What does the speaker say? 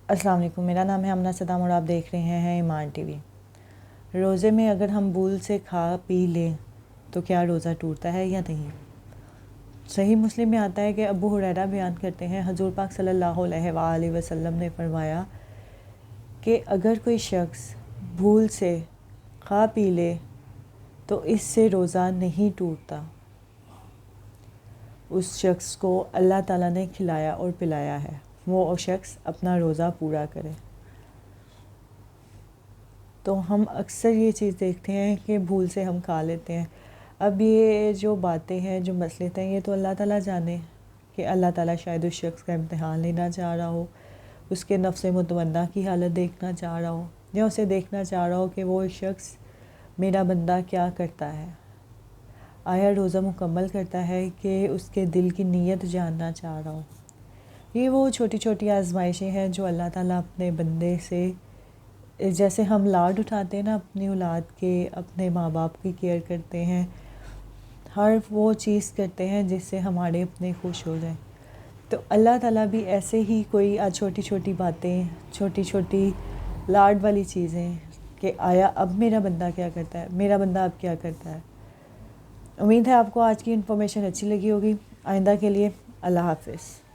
السلام علیکم، میرا نام ہے امنہ صدام اور آپ دیکھ رہے ہیں ایمان ٹی وی۔ روزے میں اگر ہم بھول سے کھا پی لیں تو کیا روزہ ٹوٹتا ہے یا نہیں؟ صحیح مسلم میں آتا ہے کہ ابو ہریرہ بیان کرتے ہیں، حضور پاک صلی اللہ علیہ وآلہ وسلم نے فرمایا کہ اگر کوئی شخص بھول سے کھا پی لے تو اس سے روزہ نہیں ٹوٹتا۔ اس شخص کو اللہ تعالیٰ نے کھلایا اور پلایا ہے، وہ شخص اپنا روزہ پورا کرے۔ تو ہم اکثر یہ چیز دیکھتے ہیں کہ بھول سے ہم کھا لیتے ہیں۔ اب یہ جو باتیں ہیں، جو مسئلے ہیں، یہ تو اللہ تعالیٰ جانے کہ اللہ تعالیٰ شاید اس شخص کا امتحان لینا چاہ رہا ہو، اس کے نفس مطمئنہ کی حالت دیکھنا چاہ رہا ہو، یا اسے دیکھنا چاہ رہا ہو کہ وہ شخص میرا بندہ کیا کرتا ہے، آیا روزہ مکمل کرتا ہے کہ اس کے دل کی نیت جاننا چاہ رہا ہو۔ یہ وہ چھوٹی چھوٹی آزمائشیں ہیں جو اللہ تعالیٰ اپنے بندے سے، جیسے ہم لاڈ اٹھاتے ہیں نا اپنی اولاد کے، اپنے ماں باپ کی کیئر کرتے ہیں، ہر وہ چیز کرتے ہیں جس سے ہمارے اپنے خوش ہو جائیں، تو اللہ تعالیٰ بھی ایسے ہی کوئی چھوٹی چھوٹی باتیں، چھوٹی چھوٹی لاڈ والی چیزیں کہ آیا اب میرا بندہ کیا کرتا ہے، میرا بندہ اب کیا کرتا ہے۔ امید ہے آپ کو آج کی انفارمیشن اچھی لگی ہوگی۔ آئندہ کے لیے اللہ حافظ۔